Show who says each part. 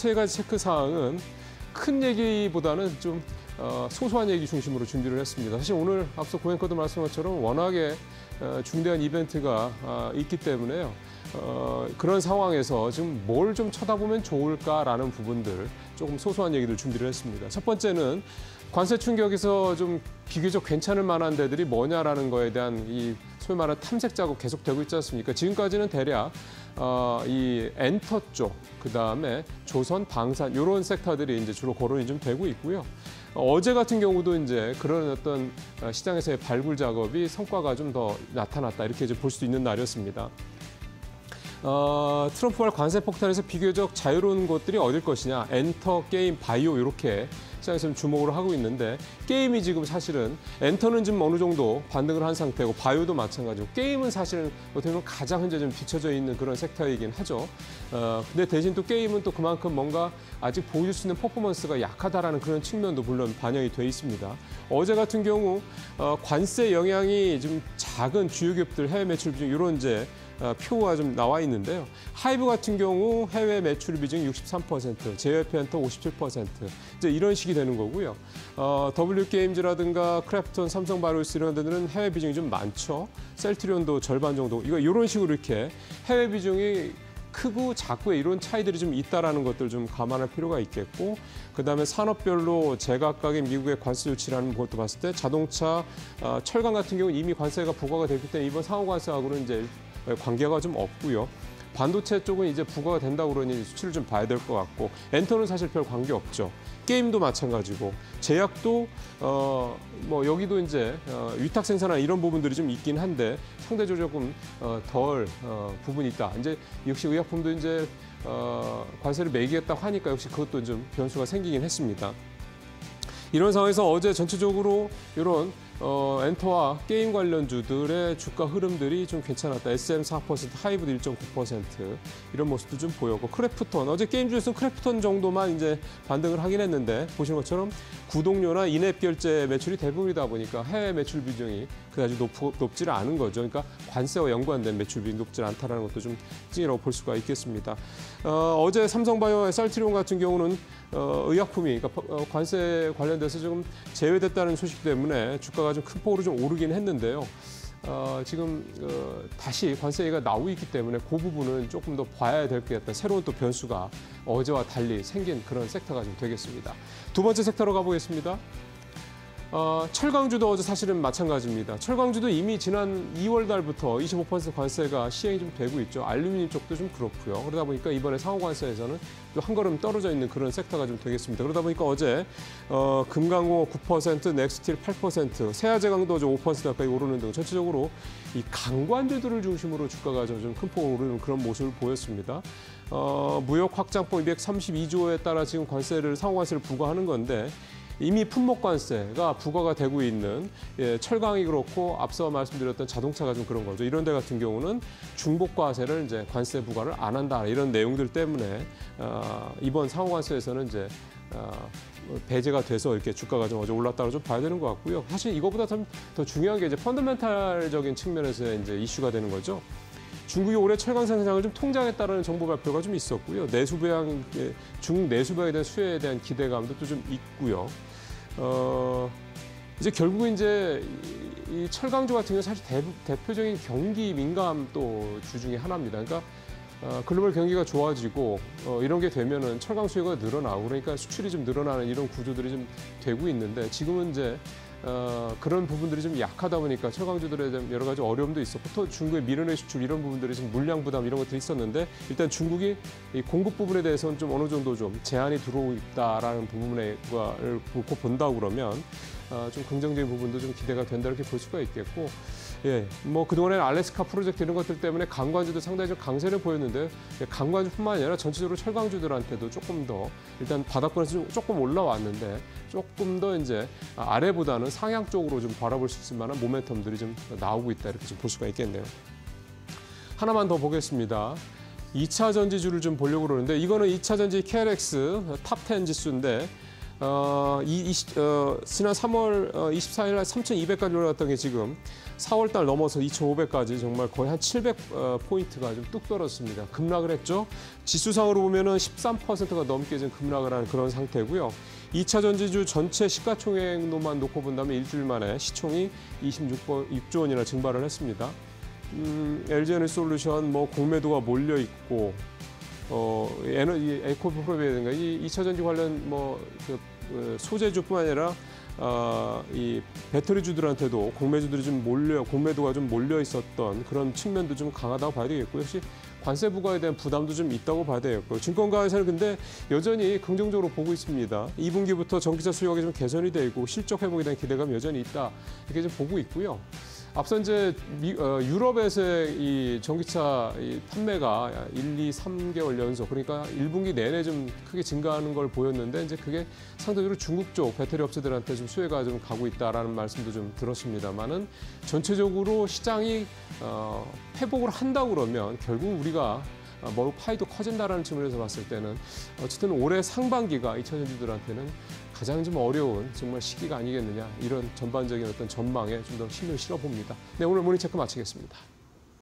Speaker 1: 세 가지 체크 사항은 큰 얘기보다는 좀 소소한 얘기 중심으로 준비를 했습니다. 사실 오늘 앞서 고앵커도 말씀한 것처럼 워낙에 중대한 이벤트가 있기 때문에요. 그런 상황에서 지금 뭘 좀 쳐다보면 좋을까라는 부분들 조금 소소한 얘기를 준비를 했습니다. 첫 번째는 관세 충격에서 좀 비교적 괜찮을 만한 데들이 뭐냐라는 거에 대한 이 소위 말하는 탐색 작업 계속되고 있지 않습니까? 지금까지는 대략 이 엔터 쪽, 그다음에 조선, 방산 이런 섹터들이 이제 주로 거론이 좀 되고 있고요. 어제 같은 경우도 이제 그런 어떤 시장에서의 발굴 작업이 성과가 좀 더 나타났다 이렇게 이제 볼 수 있는 날이었습니다. 트럼프발 관세 폭탄에서 비교적 자유로운 것들이 어딜 것이냐, 엔터, 게임, 바이오 이렇게 시장에서 주목을 하고 있는데 게임이 지금 사실은 엔터는 지금 어느 정도 반등을 한 상태고 바이오도 마찬가지고 게임은 사실은 어떻게 보면 가장 현재 좀 뒤쳐져 있는 그런 섹터이긴 하죠. 근데 대신 또 게임은 또 그만큼 뭔가 아직 보여줄 수 있는 퍼포먼스가 약하다라는 그런 측면도 물론 반영이 돼 있습니다. 어제 같은 경우 관세 영향이 좀 작은 주요 기업들 해외 매출 비중 이런 이제 표가 좀 나와 있는데요. 하이브 같은 경우 해외 매출 비중 63%, JYP한테 57%, 이제 이런 식이 되는 거고요. W게임즈라든가 크래프톤, 삼성바이오로스 이런 데들은 해외 비중이 좀 많죠. 셀트리온도 절반 정도. 이런 식으로 이렇게 해외 비중이 크고 작고 이런 차이들이 좀 있다라는 것들 좀 감안할 필요가 있겠고, 그다음에 산업별로 제각각의 미국의 관세 조치라는 것도 봤을 때 자동차, 철강 같은 경우는 이미 관세가 부과가 됐기 때문에 이번 상호 관세하고는 이제 관계가 좀 없고요. 반도체 쪽은 이제 부과가 된다고 그러니 수치를 좀 봐야 될 것 같고, 엔터는 사실 별 관계 없죠. 게임도 마찬가지고, 제약도 뭐 여기도 이제 위탁 생산한 이런 부분들이 좀 있긴 한데 상대적으로 조금 덜 부분이 있다. 이제 역시 의약품도 이제 관세를 매기겠다고 하니까 역시 그것도 좀 변수가 생기긴 했습니다. 이런 상황에서 어제 전체적으로 이런 엔터와 게임 관련주들의 주가 흐름들이 좀 괜찮았다. SM 4%, 하이브도 1.9% 이런 모습도 좀 보였고, 크래프톤 어제 게임 중에서는 크래프톤 정도만 이제 반등을 하긴 했는데 보시는 것처럼 구독료나 인앱 결제 매출이 대부분이다 보니까 해외 매출 비중이 그다지 높지를 않은 거죠. 그러니까 관세와 연관된 매출 비중이 높지 않다라는 것도 좀 특징이라고 볼 수가 있겠습니다. 어제 삼성바이오의 셀트리온 같은 경우는 의약품이 그러니까 관세 관련돼서 조금 제외됐다는 소식 때문에 주가가 좀 큰 폭으로 좀 오르긴 했는데요. 지금 다시 관세가 나오고 있기 때문에 그 부분은 조금 더 봐야 될 게 같다. 새로운 또 변수가 어제와 달리 생긴 그런 섹터가 좀 되겠습니다. 두 번째 섹터로 가보겠습니다. 철강주도 어제 사실은 마찬가지입니다. 철강주도 이미 지난 2월 달부터 25% 관세가 시행이 좀 되고 있죠. 알루미늄 쪽도 좀 그렇고요. 그러다 보니까 이번에 상호 관세에서는 또 한 걸음 떨어져 있는 그런 섹터가 좀 되겠습니다. 그러다 보니까 어제 금강공업 9%, 넥스틸 8%, 세아제강도 어제 5% 가까이 오르는 등 전체적으로 이 강관주들을 중심으로 주가가 좀 큰 폭으로 오르는 그런 모습을 보였습니다. 무역 확장법 232조에 따라 지금 관세를 상호 관세를 부과하는 건데, 이미 품목 관세가 부과가 되고 있는 철강이 그렇고 앞서 말씀드렸던 자동차가 좀 그런 거죠. 이런 데 같은 경우는 중복 과세를 이제 관세 부과를 안 한다 이런 내용들 때문에 이번 상호 관세에서는 이제 배제가 돼서 이렇게 주가가 좀 어제 올랐다고 좀 봐야 되는 것 같고요. 사실 이거보다 더 중요한 게 이제 펀더멘탈적인 측면에서 이제 이슈가 되는 거죠. 중국이 올해 철강 생산량을 좀 통제하겠다는 정보 발표가 좀 있었고요. 내수배양, 중국 내수배양에 대한 수혜에 대한 기대감도 또 좀 있고요. 이제 결국 이제 이 철강주 같은 경우 사실 대표적인 경기 민감 또 주 중에 하나입니다. 그러니까 글로벌 경기가 좋아지고 이런 게 되면은 철강 수요가 늘어나고 그러니까 수출이 좀 늘어나는 이런 구조들이 좀 되고 있는데, 지금은 이제 그런 부분들이 좀 약하다 보니까 철강주들에 대한 여러 가지 어려움도 있었고, 또 중국의 미르내 수출 이런 부분들이 좀 물량 부담 이런 것들이 있었는데, 일단 중국이 이 공급 부분에 대해서는 좀 어느 정도 좀 제한이 들어오고 있다라는 부분을 놓고 본다고 그러면 좀 긍정적인 부분도 좀 기대가 된다 이렇게 볼 수가 있겠고, 예, 뭐 그동안에는 알래스카 프로젝트 이런 것들 때문에 강관주도 상당히 좀 강세를 보였는데, 강관주뿐만 아니라 전체적으로 철강주들한테도 조금 더 일단 바닥권에서 조금 올라왔는데 조금 더 이제 아래보다는 상향 쪽으로 좀 바라볼 수 있을 만한 모멘텀들이 좀 나오고 있다 이렇게 좀 볼 수가 있겠네요. 하나만 더 보겠습니다. 2차 전지주를 좀 보려고 그러는데, 이거는 2차 전지 KLX 탑 10 지수인데 지난 3월 24일 날 3,200까지 올라갔던 게 지금 4월 달 넘어서 2,500까지 정말 거의 한 700포인트가 좀 뚝 떨어졌습니다. 급락을 했죠. 지수상으로 보면은 13%가 넘게 좀 급락을 한 그런 상태고요. 2차 전지주 전체 시가총액로만 놓고 본다면 일주일 만에 시총이 26조 원이나 증발을 했습니다. LG에너지솔루션 뭐 공매도가 몰려 있고 에너지 에코프로비라든가 이 2차 전지 관련 소재주뿐만 아니라 이 배터리주들한테도 공매주들이 좀 공매도가 좀 몰려 있었던 그런 측면도 좀 강하다고 봐야 되겠고, 역시 관세 부과에 대한 부담도 좀 있다고 봐야 되겠고, 증권가에서는 근데 여전히 긍정적으로 보고 있습니다. 2분기부터 전기차 수요가 좀 개선이 되고 실적 회복에 대한 기대감이 여전히 있다, 이렇게 좀 보고 있고요. 앞서 이제 유럽에서의 이 전기차 판매가 1, 2, 3개월 연속, 그러니까 1분기 내내 좀 크게 증가하는 걸 보였는데, 이제 그게 상대적으로 중국 쪽 배터리 업체들한테 좀 수혜가 좀 가고 있다라는 말씀도 좀 들었습니다만은, 전체적으로 시장이 회복을 한다고 그러면 결국 우리가 파이도 커진다라는 측면에서 봤을 때는 어쨌든 올해 상반기가 2차 전지들한테는 가장 좀 어려운 정말 시기가 아니겠느냐, 이런 전반적인 어떤 전망에 좀 더 힘을 실어 봅니다. 네, 오늘 모닝체크 마치겠습니다.